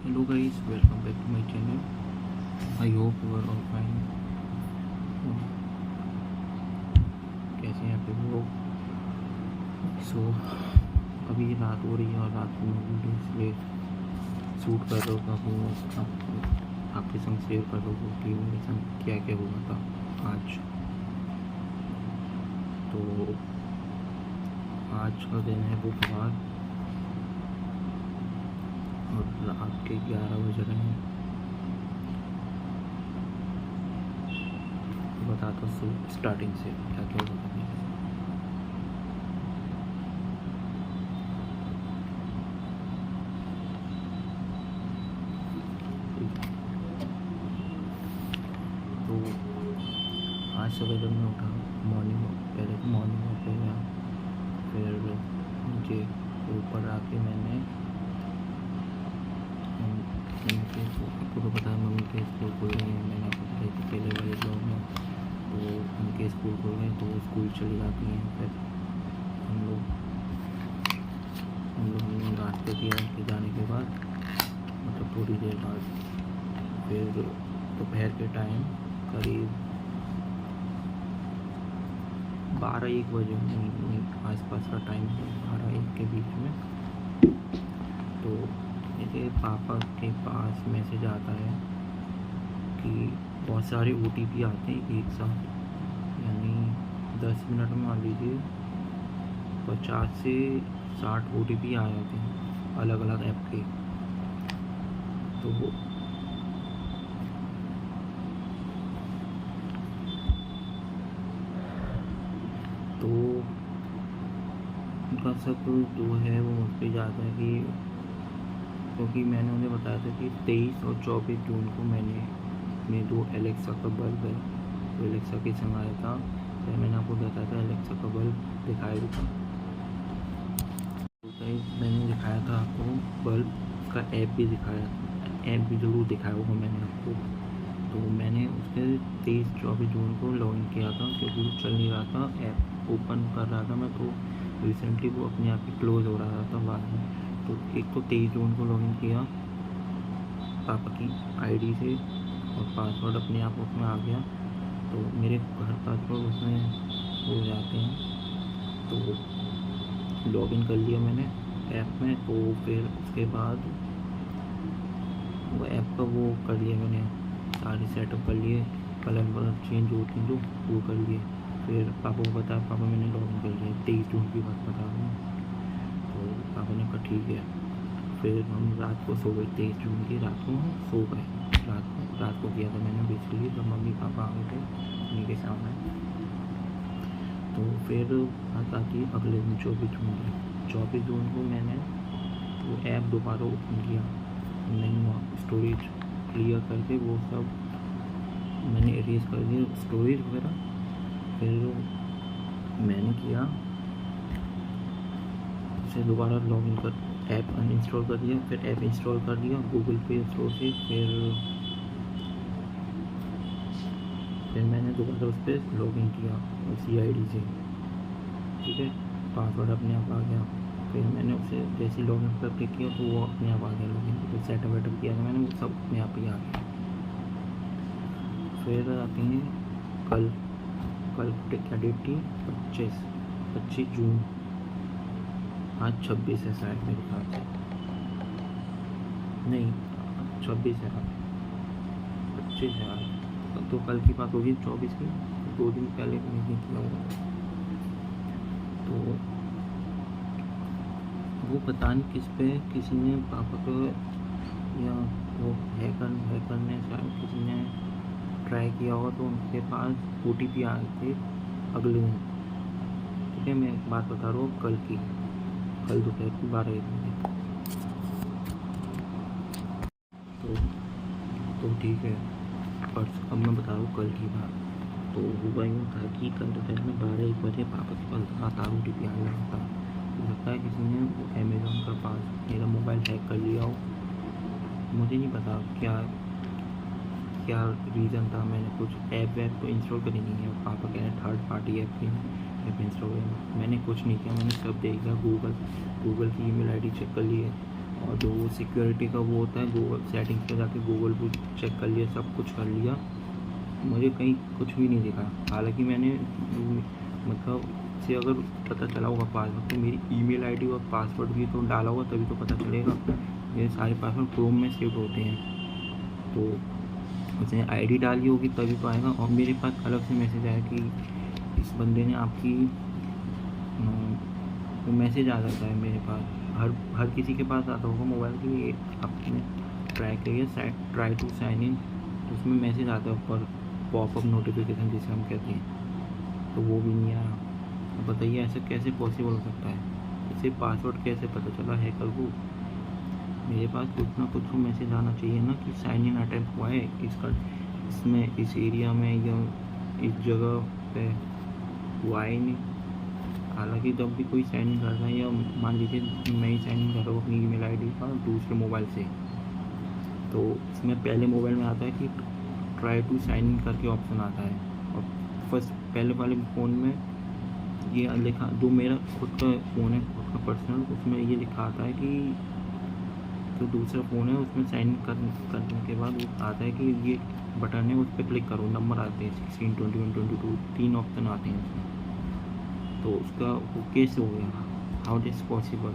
Hello guys, welcome back to my channel. I hope you are all fine. कैसे हैं आप लोग? सो अभी रात हो रही है और रात को मैं वीडियो इसलिए शूट कर रहा था कि आपके संग शेयर कर रहा हूँ कि मेरे संग क्या क्या हुआ था आज। तो आज का दिन है बुधवार और रात के 11 बज रहे हैं। तो बताता हूँ स्टार्टिंग से क्या क्या हुआ था। तो आज सुबह जब मैं उठा मॉर्निंग पहले तो मॉर्निंग वॉक पे गया, फिर नीचे ऊपर आके मैंने आपको तो पता है मम्मी के स्कूल खुल गए हैं। मैंने आपको बताया कि पहले वाले ब्लॉग में तो उनके स्कूल खुल गए तो स्कूल चली जाती हैं। फिर हम लोग ने नाश्ते किया कि जाने के बाद मतलब थोड़ी देर बाद फिर दोपहर के टाइम करीब 12-1 बजे आसपास का टाइम है, 12-1 के बीच में। तो मेरे पापा के पास मैसेज आता है कि बहुत सारे OTP आते हैं एक साथ, यानी 10 मिनट में मान लीजिए 50 से 60 OTP आ जाते हैं अलग अलग ऐप के। तो उनका सब जो है वो मुझ पर जाता है कि क्योंकि मैंने उन्हें बताया था कि 23 और 24 जून को मैंने जो एलेक्सा का बल्ब है तो एलेक्सा के संग आया था। तो मैंने आपको बताया था एलेक्सा का बल्ब दिखाया था। तो मैंने दिखाया था आपको बल्ब का ऐप भी दिखाया, ऐप भी ज़रूर दिखाया होगा मैंने आपको। तो मैंने उसके 23-24 जून को लॉगिन किया था क्योंकि वो चल नहीं रहा था, ऐप ओपन कर रहा था मैं तो रिसेंटली वो अपने आप ही क्लोज़ हो रहा था बाद में। तो एक तो 23 जून को लॉगिन किया पापा की आईडी से और पासवर्ड अपने आप उसमें आ गया। तो मेरे घर पासवर्ड उसमें हो जाते हैं, तो लॉगिन कर लिया मैंने ऐप में। तो फिर उसके बाद वो ऐप का वो कर लिया मैंने, सारे सेटअप कर लिए, कलर वलर चेंज होती जो वो कर लिए। फिर पापा को बताया, पापा मैंने लॉगिन कर लिया, 23 जून की बात बता रहा हूँ। तो पापा ने कहा ठीक है। फिर हम रात को सो गए, 23 जून की रात को हम सो गए। रात को किया था मैंने बेसिकली जब मम्मी पापा आ गए थे उन्हीं के सामने। तो फिर बात आती है अगले दिन 24 जून की। 24 जून को मैंने वो ऐप दोबारा ओपन किया, नहीं हुआ, स्टोरेज क्लियर करके वो सब मैंने इरेज कर दिया स्टोरेज वगैरह। फिर मैंने किया उसे दोबारा लॉगिन कर ऐप अनइंस्टॉल कर दिया, फिर ऐप इंस्टॉल कर दिया गूगल पे स्टोर से। फिर मैंने दोबारा उस पर लॉगिन किया उसी आईडी से, ठीक है। पासवर्ड अपने आप आ गया। फिर मैंने उसे जैसे लॉगिन पर क्लिक किया तो वो अपने आप आ गया लॉगिन। फिर सेटअप वेटअप किया था मैंने, वो सब अपने आप ही आ गया। फिर आते हैं कल क्या डेट थी? 25 जून। आज 26 है शायद मेरे ख्याल से, नहीं 26 है आज, 25 है आज। तो कल की बात होगी 24 की, 2 दिन पहले मैंने किया होगा। तो वो पता नहीं किस पे किसी ने पापा को या वो हैकर ने शायद किसी ने ट्राई किया होगा, तो उनके पास OTP आ गए थे अगले दिन, ठीक है। मैं एक बात बता रहा हूँ कल दोपहर की 12-1 बजे। तो ठीक है, अब मैं बता रहा हूँ कल की बात। तो हुआ यूँ था कि कल दोपहर में 12-1 बजे पापा के पास लगातार OTP आ रहा था। हो सकता है किसी ने अमेज़ॉन का पास मेरा मोबाइल हैक कर लिया हो, मुझे नहीं पता क्या रीज़न था। मैंने कुछ ऐप तो इंस्टॉल करी नहीं है, पापा कह रहे थर्ड पार्टी ऐप इंस्टॉल करना। मैंने कुछ नहीं किया, मैंने सब देख लिया, गूगल की ईमेल आईडी चेक कर ली है और जो सिक्योरिटी का वो होता है, गूगल सेटिंग्स पे जाके गूगल पे चेक कर लिया, सब कुछ कर लिया, मुझे कहीं कुछ भी नहीं दिखा। हालांकि मैंने मतलब से अगर पता चला होगा पासवर्ड, तो मेरी ईमेल आईडी और पासवर्ड भी तो डाला होगा, तभी तो पता चलेगा। मेरे सारे पासवर्ड क्रोम में सेव होते हैं, तो उसने आईडी डाली होगी तभी तो आएगा। और मेरे पास अलग से मैसेज आया कि इस बंदे ने आपकी वो मैसेज आ जाता है मेरे पास, हर किसी के पास आता होगा मोबाइल के लिए। आपने ट्राई करिए ट्राई टू साइन इन, तो उसमें मैसेज आता है ऊपर, पॉपअप नोटिफिकेशन जिसे हम कहते हैं, तो वो भी नहीं आया। तो बताइए ऐसा कैसे पॉसिबल हो सकता है? इसे पासवर्ड कैसे पता चला हैकर को? मेरे पास कुछ ना कुछ तो मैसेज आना चाहिए ना कि साइन इन अटेम्प्ट हुआ है इसमें, इस एरिया में या इस जगह पे हुआ ही नहीं। हालांकि जब भी कोई साइन इन करता है, या मान लीजिए मैं ही साइन इन कर रहा हूँ अपनी ईमेल आईडी का दूसरे मोबाइल से, तो इसमें पहले मोबाइल में आता है कि ट्राई टू साइन इन करके ऑप्शन आता है, और फर्स्ट पहले वाले फ़ोन में ये लिखा, जो मेरा खुद का फ़ोन है, खुद का पर्सनल, उसमें ये लिखा आता है कि जो दूसरा फ़ोन है उसमें साइन इन करने के बाद वो आता है कि ये बटन है, उस पर क्लिक करो, नंबर आते हैं 16, 21, 22, 3 ऑप्शन आते हैं उसमें। तो उसका वो कैसे हो गया? How this possible?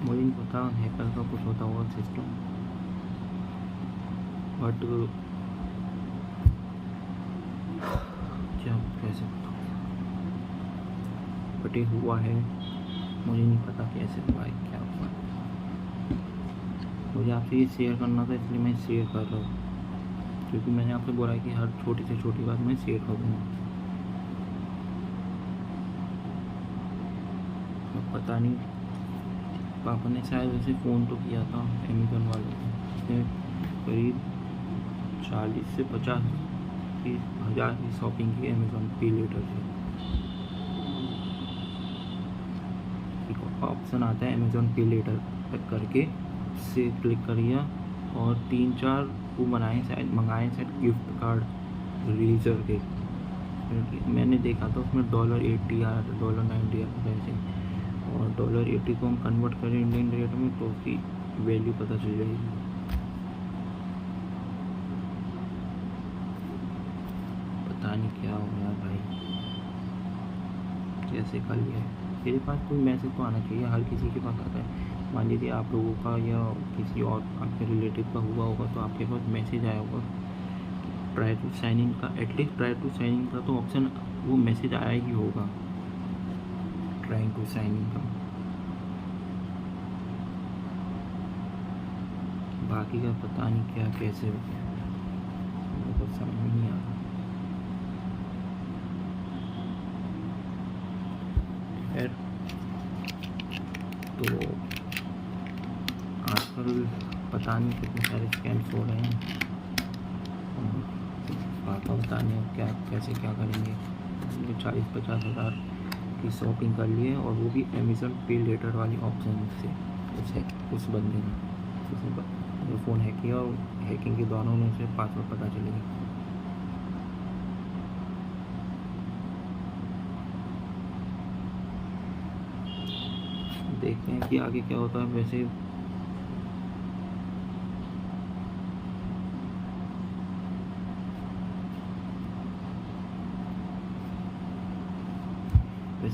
मुझे नहीं पता, हैकर का कुछ होता होगा सिस्टम, बट क्या कैसे बताऊँ, बट ये हुआ है, मुझे नहीं पता कैसे हुआ है, क्या हुआ है। मुझे आपसे ये शेयर करना था, इसलिए मैं शेयर कर रहा हूँ, क्योंकि मैंने आपसे बोला है कि हर छोटी से छोटी बात मैं शेयर करूँगा। पता नहीं, पापा ने शायद उसे फ़ोन तो किया था अमेज़न वालों को, उसने करीब 40 से 50,000 की शॉपिंग की अमेज़न पे लेटर से। एक ऑप्शन आता है अमेज़न पे लेटर करके, से क्लिक करिए, और 3-4 वो मंगाए शायद गिफ्ट कार्ड रिलीजर के, क्योंकि मैंने देखा था उसमें $80 आया था, $90 आया था ऐसे। और $80 को हम कन्वर्ट करें इंडियन रेट में, तो उसकी वैल्यू पता चल जाएगी। पता नहीं क्या हो गया भाई, कैसे कर लिया है। मेरे पास कोई मैसेज तो आना चाहिए, हर किसी के पास आता है। मान लीजिए आप लोगों का या किसी और आपके रिलेटिव का हुआ होगा, तो आपके पास मैसेज आया होगा ट्राई टू साइन इन का, at least try to sign in का तो ऑप्शन, वो मैसेज आया ही होगा ट्राइंग टू साइन इन का। बाकी का पता नहीं क्या कैसे हो गया, मेरे को समझ में नहीं आ रहा। खैर, तो आजकल पता नहीं कितने सारे स्कैम्स हो रहे हैं, पापा पता नहीं क्या कैसे क्या करेंगे। 40-50 हज़ार की शॉपिंग कर लिए, और वो भी अमेज़न पे लेटर वाली ऑप्शन से उस बंदे ने, उसने फ़ोन हैक किया, और हैकिंग के दौरान उसे पासवर्ड पता चलेगा। देखते हैं कि आगे क्या होता है। वैसे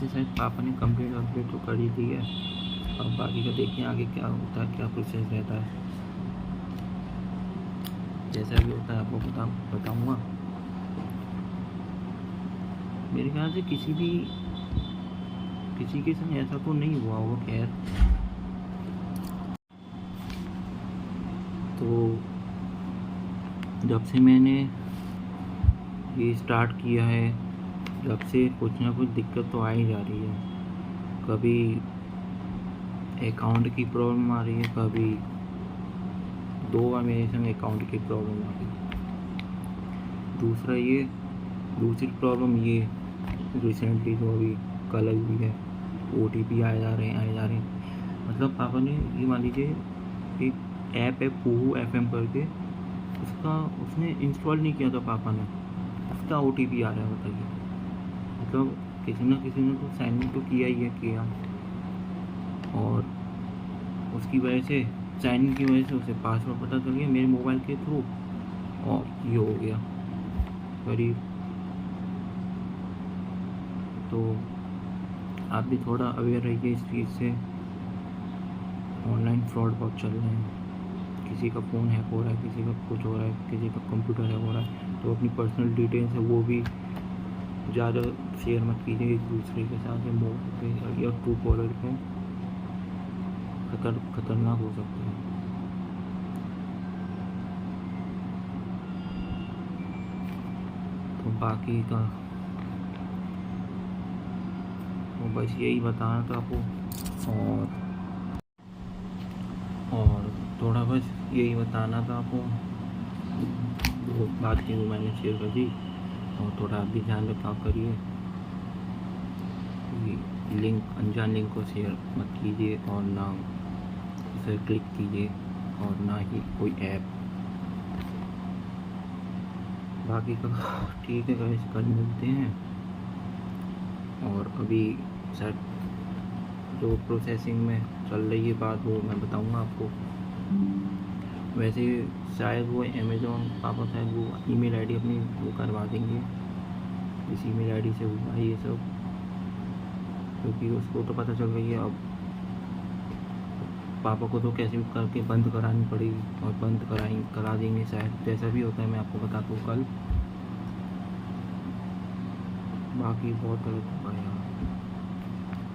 शायद पापा ने कंप्लीट तो कर ही दी है, अब बाकी का देखिए आगे क्या होता है, क्या प्रोसेस रहता है। जैसा भी होता है आपको बताऊँगा। मेरे ख्याल से किसी के साथ ऐसा तो नहीं हुआ होगा। खैर, तो जब से मैंने ये स्टार्ट किया है, जब से कुछ ना कुछ दिक्कत तो आ ही जा रही है। कभी अकाउंट की प्रॉब्लम आ रही है, कभी 2 बार मेरे संग अकाउंट की प्रॉब्लम आ गई। दूसरी प्रॉब्लम ये रिसेंटली जो अभी कल हुई है, OTP आए जा रहे हैं। मतलब पापा ने, ये मान लीजिए एक ऐप है Kuhu FM करके, उसने इंस्टॉल नहीं किया था पापा ने, उसका OTP आ रहा है। बताइए, मतलब किसी न किसी ने तो साइन इन तो किया ही है, और उसकी वजह से, साइन इन की वजह से उसे पासवर्ड पता चल गया मेरे मोबाइल के थ्रू, और ये हो गया करीब। तो आप भी थोड़ा अवेयर रहिए इस चीज़ से। ऑनलाइन फ्रॉड बहुत चल रहे हैं, किसी का फ़ोन हैक हो रहा है, किसी का कुछ हो रहा है, किसी का कंप्यूटर हैक हो रहा है। तो अपनी पर्सनल डिटेल्स है वो भी ज़्यादा शेयर मत कीजिए एक दूसरे के साथ, या मोबाइल पे या ट्रू कॉलर पे, खतरनाक हो सकते हैं। तो बाकी का तो बस यही बताना था आपको, और थोड़ा बस यही बताना था आपको, वो बात की वो मैंने शेयर कर दी। और थोड़ा आप भी ध्यान रखा करिए, लिंक, अनजान लिंक को शेयर मत कीजिए, और ना उसे क्लिक कीजिए, और ना ही कोई ऐप। बाकी का ठीक है गाइस, कल मिलते हैं। और अभी शायद जो प्रोसेसिंग में चल रही है बात वो मैं बताऊंगा आपको। वैसे शायद वो अमेज़ॉन पापा शायद वो ईमेल आईडी अपनी वो करवा देंगे, इस ईमेल आईडी से हुआ ये सब, क्योंकि उसको तो पता चल गई है। अब पापा को तो कैसे भी करके बंद करानी पड़ेगी, और बंद करा देंगे शायद, जैसा भी होता है मैं आपको बताता हूँ कल। बाकी बहुत गलत हुआ यार,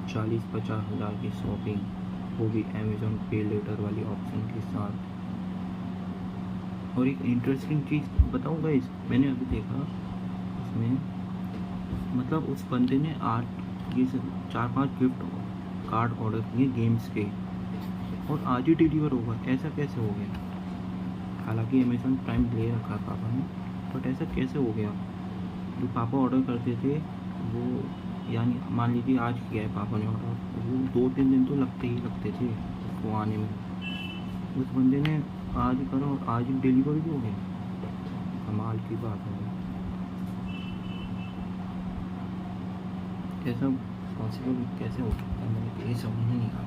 40-50 हज़ार की शॉपिंग, वो भी अमेज़ॉन पे लेटर वाली ऑप्शन के साथ। और एक इंटरेस्टिंग चीज़ बताऊँ गाइस, मैंने अभी देखा उसमें, मतलब उस बंदे ने 4-5 गिफ्ट कार्ड ऑर्डर किए गेम्स के, और आज ही डिलीवर होगा। ऐसा कैसे हो गया? हालांकि अमेज़ॉन प्राइम ले रखा पापा ने, बट ऐसा कैसे हो गया? जो पापा ऑर्डर करते थे वो, यानी मान लीजिए आज किया है पापा ने ऑर्डर, वो 2-3 दिन तो लगते थे उसको आने में। उस बंदे ने आज करो और आज डिलीवर भी हो गया, कमाल की बात है। ऐसा पॉसिबल कैसे हो सकता है, मुझे ये समझ में नहीं आ रहा।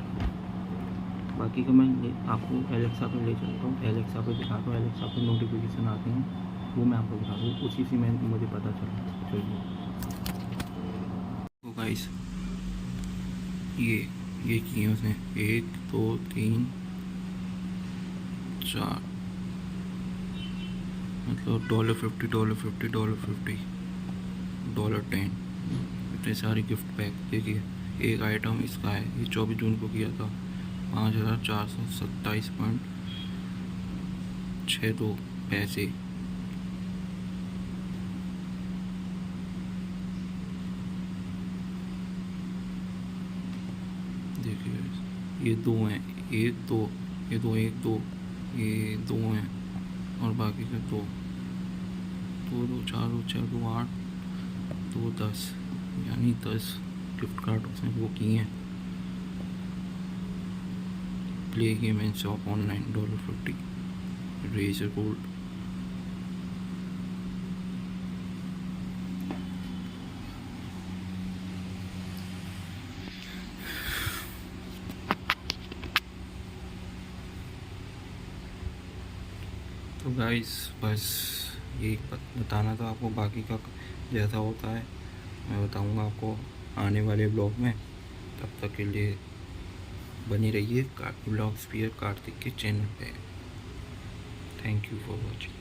बाकी का मैं आपको एलेक्सा पे ले चलता हूँ, एलेक्सा पे दिखाता हूँ, एलेक्सा पे नोटिफिकेशन आते हैं वो मैं आपको दिखा दूँ, उसी से मुझे पता चलिए। तो गाइस ये किए उसने 1 2 3 4, मतलब $50 $50 $50 $10, इतने सारे गिफ्ट पैक। देखिए एक आइटम इसका है, ये 24 जून को किया था, 5427.62 पैसे। देखिए ये 2 हैं, 1 2, ये 2 1 2, ये 2 हैं, और बाकी के 2 2 2 4 2 6 2 8 2 10, यानी 10 गिफ्ट कार्ड उसने वो किए हैं। Play game and shop online $50, Razer Gold. तो गाइस बस यही बताना था आपको, बाकी का जैसा होता है मैं बताऊंगा आपको आने वाले ब्लॉग में। तब तक के लिए बनी रहिए ब्लॉग्स पियर कार्तिक के चैनल पे। Thank you for watching.